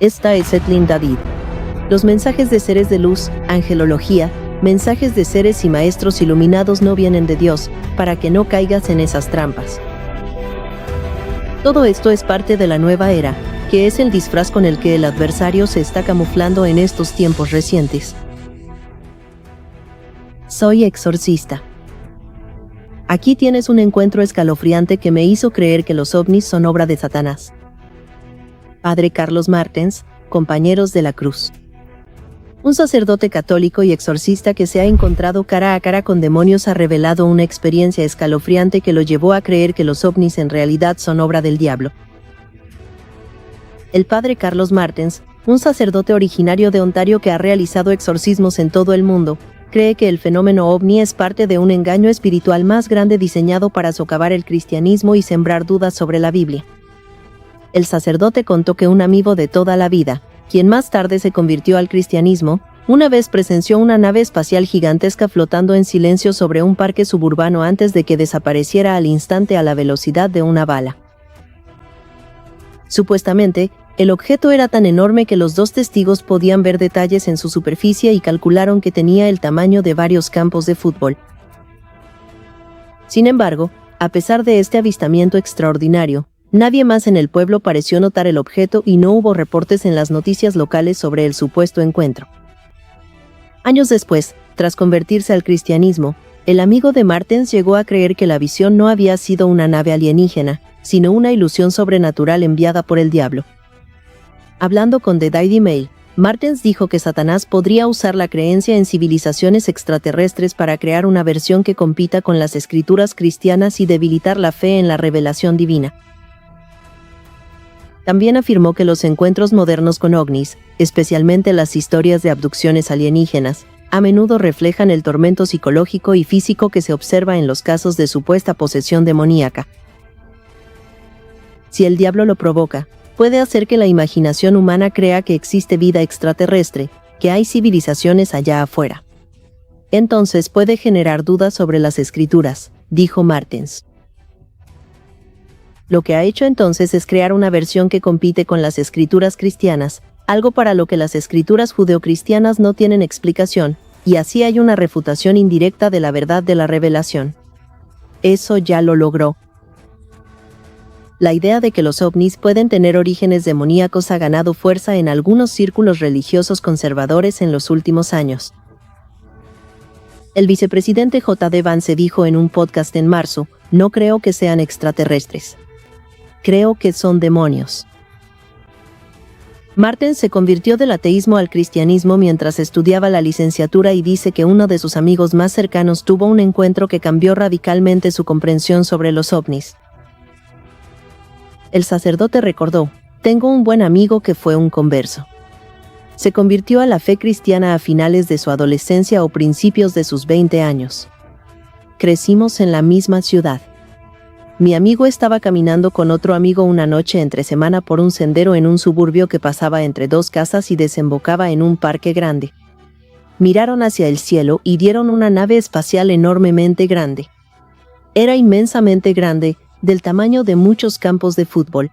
Esta es Etlin David. Los mensajes de seres de luz, angelología, mensajes de seres y maestros iluminados no vienen de Dios, para que no caigas en esas trampas. Todo esto es parte de la nueva era, que es el disfraz con el que el adversario se está camuflando en estos tiempos recientes. Soy exorcista. Aquí tienes un encuentro escalofriante que me hizo creer que los ovnis son obra de Satanás. Padre Carlos Martens, Compañeros de la Cruz. Un sacerdote católico y exorcista que se ha encontrado cara a cara con demonios ha revelado una experiencia escalofriante que lo llevó a creer que los ovnis en realidad son obra del diablo. El padre Carlos Martens, un sacerdote originario de Ontario que ha realizado exorcismos en todo el mundo, cree que el fenómeno ovni es parte de un engaño espiritual más grande diseñado para socavar el cristianismo y sembrar dudas sobre la Biblia. El sacerdote contó que un amigo de toda la vida, quien más tarde se convirtió al cristianismo, una vez presenció una nave espacial gigantesca flotando en silencio sobre un parque suburbano antes de que desapareciera al instante a la velocidad de una bala. Supuestamente, el objeto era tan enorme que los dos testigos podían ver detalles en su superficie y calcularon que tenía el tamaño de varios campos de fútbol. Sin embargo, a pesar de este avistamiento extraordinario, nadie más en el pueblo pareció notar el objeto y no hubo reportes en las noticias locales sobre el supuesto encuentro. Años después, tras convertirse al cristianismo, el amigo de Martens llegó a creer que la visión no había sido una nave alienígena, sino una ilusión sobrenatural enviada por el diablo. Hablando con The Daily Mail, Martens dijo que Satanás podría usar la creencia en civilizaciones extraterrestres para crear una versión que compita con las escrituras cristianas y debilitar la fe en la revelación divina. También afirmó que los encuentros modernos con ovnis, especialmente las historias de abducciones alienígenas, a menudo reflejan el tormento psicológico y físico que se observa en los casos de supuesta posesión demoníaca. Si el diablo lo provoca, puede hacer que la imaginación humana crea que existe vida extraterrestre, que hay civilizaciones allá afuera. Entonces puede generar dudas sobre las escrituras, dijo Martens. Lo que ha hecho entonces es crear una versión que compite con las escrituras cristianas, algo para lo que las escrituras judeocristianas no tienen explicación, y así hay una refutación indirecta de la verdad de la revelación. Eso ya lo logró. La idea de que los ovnis pueden tener orígenes demoníacos ha ganado fuerza en algunos círculos religiosos conservadores en los últimos años. El vicepresidente J.D. Vance dijo en un podcast en marzo: "No creo que sean extraterrestres. Creo que son demonios". Martens se convirtió del ateísmo al cristianismo mientras estudiaba la licenciatura y dice que uno de sus amigos más cercanos tuvo un encuentro que cambió radicalmente su comprensión sobre los ovnis. El sacerdote recordó: "Tengo un buen amigo que fue un converso. Se convirtió a la fe cristiana a finales de su adolescencia o principios de sus 20 años. Crecimos en la misma ciudad. Mi amigo estaba caminando con otro amigo una noche entre semana por un sendero en un suburbio que pasaba entre dos casas y desembocaba en un parque grande. Miraron hacia el cielo y vieron una nave espacial enormemente grande. Era inmensamente grande, del tamaño de muchos campos de fútbol.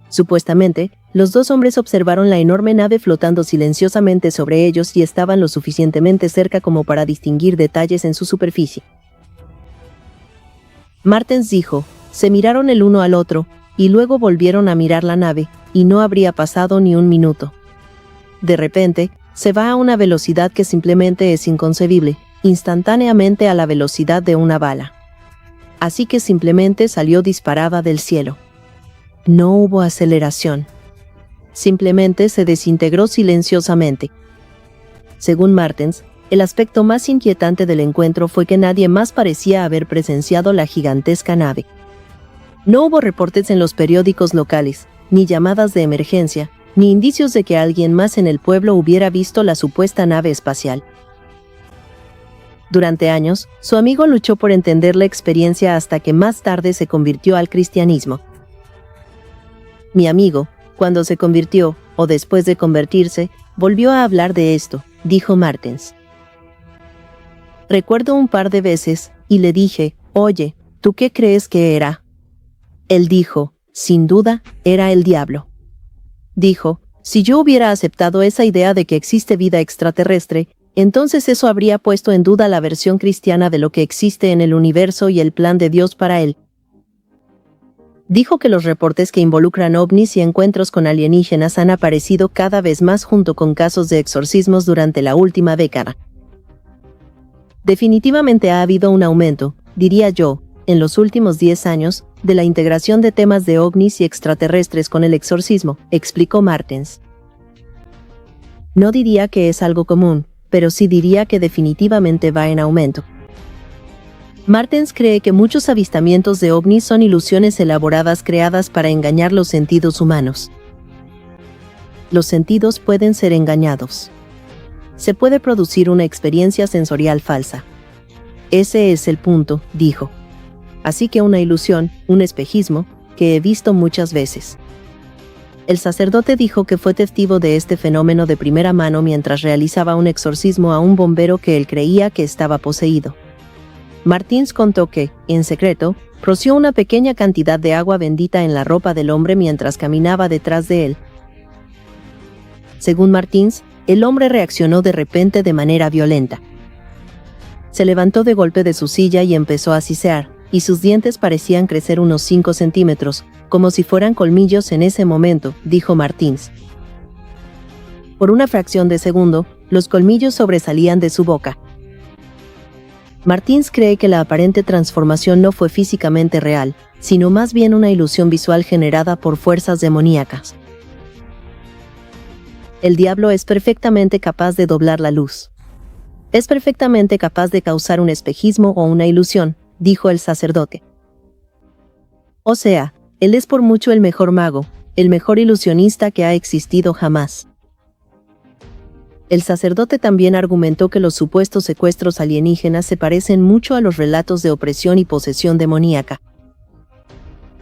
Supuestamente, los dos hombres observaron la enorme nave flotando silenciosamente sobre ellos y estaban lo suficientemente cerca como para distinguir detalles en su superficie". Martens dijo: "Se miraron el uno al otro, y luego volvieron a mirar la nave, y no habría pasado ni un minuto. De repente, se va a una velocidad que simplemente es inconcebible, instantáneamente a la velocidad de una bala. Así que simplemente salió disparada del cielo. No hubo aceleración. Simplemente se desintegró silenciosamente". Según Martens, el aspecto más inquietante del encuentro fue que nadie más parecía haber presenciado la gigantesca nave. No hubo reportes en los periódicos locales, ni llamadas de emergencia, ni indicios de que alguien más en el pueblo hubiera visto la supuesta nave espacial. Durante años, su amigo luchó por entender la experiencia hasta que más tarde se convirtió al cristianismo. Mi amigo, cuando se convirtió, o después de convertirse, volvió a hablar de esto, dijo Martens. "Recuerdo un par de veces, y le dije: 'Oye, ¿tú qué crees que era?' Él dijo: 'Sin duda, era el diablo'". dijo, si yo hubiera aceptado esa idea de que existe vida extraterrestre, entonces eso habría puesto en duda la versión cristiana de lo que existe en el universo y el plan de Dios para él. Dijo que los reportes que involucran ovnis y encuentros con alienígenas han aparecido cada vez más junto con casos de exorcismos durante la última década. Definitivamente ha habido un aumento, diría yo, en los últimos 10 años, de la integración de temas de ovnis y extraterrestres con el exorcismo, explicó Martens. No diría que es algo común, pero sí diría que definitivamente va en aumento. Martens cree que muchos avistamientos de ovnis son ilusiones elaboradas creadas para engañar los sentidos humanos. Los sentidos pueden ser engañados. Se puede producir una experiencia sensorial falsa. Ese es el punto, dijo. Así que una ilusión, un espejismo, que he visto muchas veces. El sacerdote dijo que fue testigo de este fenómeno de primera mano mientras realizaba un exorcismo a un bombero que él creía que estaba poseído. Martins contó que, en secreto, roció una pequeña cantidad de agua bendita en la ropa del hombre mientras caminaba detrás de él. Según Martins, el hombre reaccionó de repente de manera violenta. Se levantó de golpe de su silla y empezó a sisear, y sus dientes parecían crecer unos 5 centímetros, como si fueran colmillos en ese momento, dijo Martins. Por una fracción de segundo, los colmillos sobresalían de su boca. Martins cree que la aparente transformación no fue físicamente real, sino más bien una ilusión visual generada por fuerzas demoníacas. El diablo es perfectamente capaz de doblar la luz. Es perfectamente capaz de causar un espejismo o una ilusión, dijo el sacerdote. O sea, él es por mucho el mejor mago, el mejor ilusionista que ha existido jamás. El sacerdote también argumentó que los supuestos secuestros alienígenas se parecen mucho a los relatos de opresión y posesión demoníaca.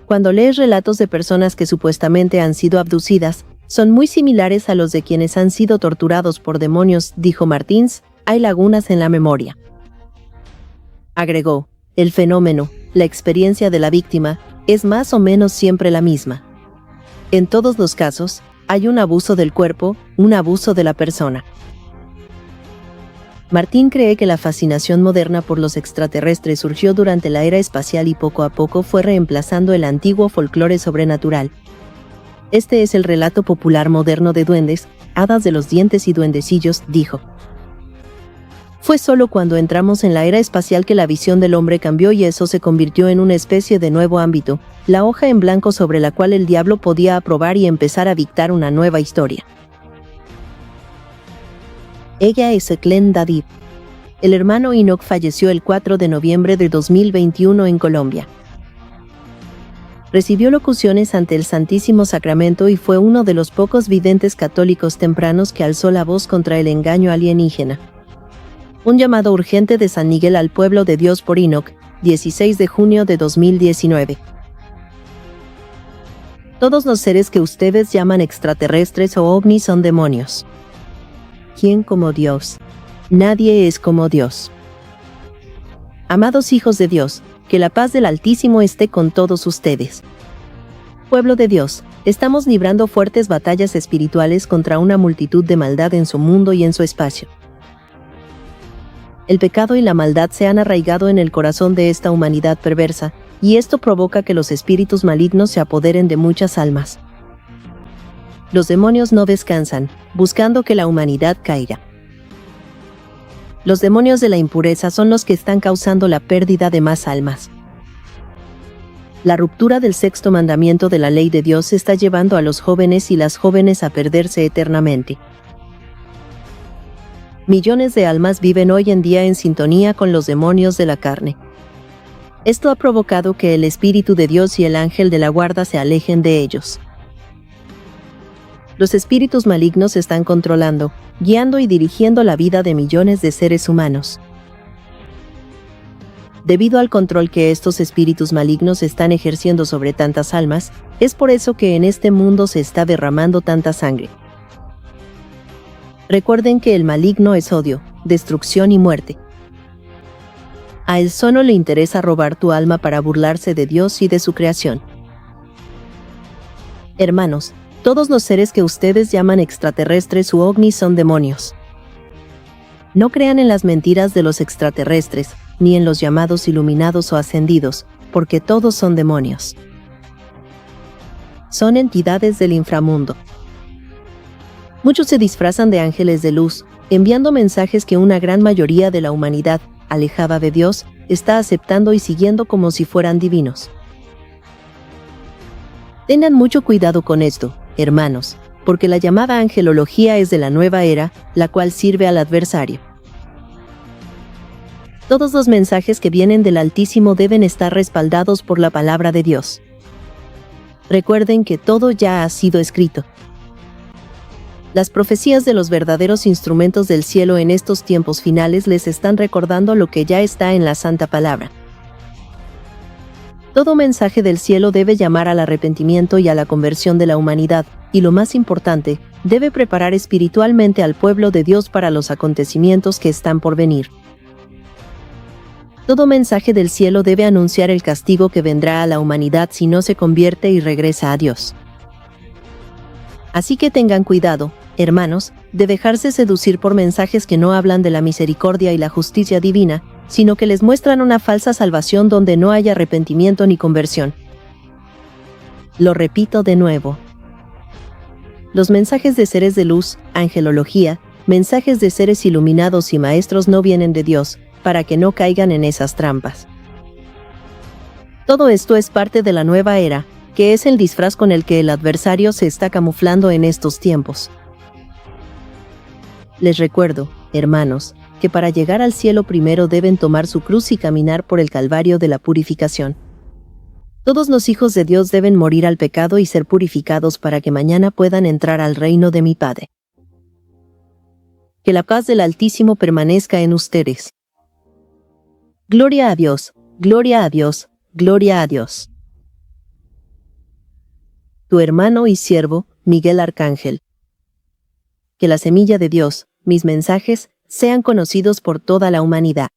Cuando lees relatos de personas que supuestamente han sido abducidas, son muy similares a los de quienes han sido torturados por demonios, dijo Martins, hay lagunas en la memoria. Agregó, el fenómeno, la experiencia de la víctima, es más o menos siempre la misma. En todos los casos, hay un abuso del cuerpo, un abuso de la persona. Martín cree que la fascinación moderna por los extraterrestres surgió durante la era espacial y poco a poco fue reemplazando el antiguo folclore sobrenatural. Este es el relato popular moderno de duendes, hadas de los dientes y duendecillos, dijo. Fue solo cuando entramos en la era espacial que la visión del hombre cambió y eso se convirtió en una especie de nuevo ámbito, la hoja en blanco sobre la cual el diablo podía aprobar y empezar a dictar una nueva historia. Ella es Glenn David. El hermano Enoch falleció el 4 de noviembre de 2021 en Colombia. Recibió locuciones ante el Santísimo Sacramento y fue uno de los pocos videntes católicos tempranos que alzó la voz contra el engaño alienígena. Un llamado urgente de San Miguel al pueblo de Dios por Enoch, 16 de junio de 2019. Todos los seres que ustedes llaman extraterrestres o ovnis son demonios. ¿Quién como Dios? Nadie es como Dios. Amados hijos de Dios, que la paz del Altísimo esté con todos ustedes. Pueblo de Dios, estamos librando fuertes batallas espirituales contra una multitud de maldad en su mundo y en su espacio. El pecado y la maldad se han arraigado en el corazón de esta humanidad perversa, y esto provoca que los espíritus malignos se apoderen de muchas almas. Los demonios no descansan, buscando que la humanidad caiga. Los demonios de la impureza son los que están causando la pérdida de más almas. La ruptura del sexto mandamiento de la ley de Dios está llevando a los jóvenes y las jóvenes a perderse eternamente. Millones de almas viven hoy en día en sintonía con los demonios de la carne. Esto ha provocado que el Espíritu de Dios y el ángel de la guarda se alejen de ellos. Los espíritus malignos están controlando, guiando y dirigiendo la vida de millones de seres humanos. Debido al control que estos espíritus malignos están ejerciendo sobre tantas almas, es por eso que en este mundo se está derramando tanta sangre. Recuerden que el maligno es odio, destrucción y muerte. A él solo le interesa robar tu alma para burlarse de Dios y de su creación. Hermanos, Todos los seres que ustedes llaman extraterrestres u ovnis son demonios. No crean en las mentiras de los extraterrestres, ni en los llamados iluminados o ascendidos, porque todos son demonios. Son entidades del inframundo. Muchos se disfrazan de ángeles de luz, enviando mensajes que una gran mayoría de la humanidad, alejada de Dios, está aceptando y siguiendo como si fueran divinos. Tengan mucho cuidado con esto, hermanos, porque la llamada angelología es de la nueva era, la cual sirve al adversario. Todos los mensajes que vienen del Altísimo deben estar respaldados por la palabra de Dios. Recuerden que todo ya ha sido escrito. Las profecías de los verdaderos instrumentos del cielo en estos tiempos finales les están recordando lo que ya está en la Santa Palabra. Todo mensaje del cielo debe llamar al arrepentimiento y a la conversión de la humanidad, y lo más importante, debe preparar espiritualmente al pueblo de Dios para los acontecimientos que están por venir. Todo mensaje del cielo debe anunciar el castigo que vendrá a la humanidad si no se convierte y regresa a Dios. Así que tengan cuidado, hermanos, de dejarse seducir por mensajes que no hablan de la misericordia y la justicia divina, sino que les muestran una falsa salvación donde no hay arrepentimiento ni conversión. Lo repito de nuevo. Los mensajes de seres de luz, angelología, mensajes de seres iluminados y maestros no vienen de Dios, para que no caigan en esas trampas. Todo esto es parte de la nueva era, que es el disfraz con el que el adversario se está camuflando en estos tiempos. Les recuerdo, hermanos, que para llegar al cielo primero deben tomar su cruz y caminar por el calvario de la purificación. Todos los hijos de Dios deben morir al pecado y ser purificados para que mañana puedan entrar al reino de mi Padre. Que la paz del Altísimo permanezca en ustedes. Gloria a Dios, gloria a Dios, gloria a Dios. Tu hermano y siervo, Miguel Arcángel. Que la semilla de Dios, mis mensajes, sean conocidos por toda la humanidad.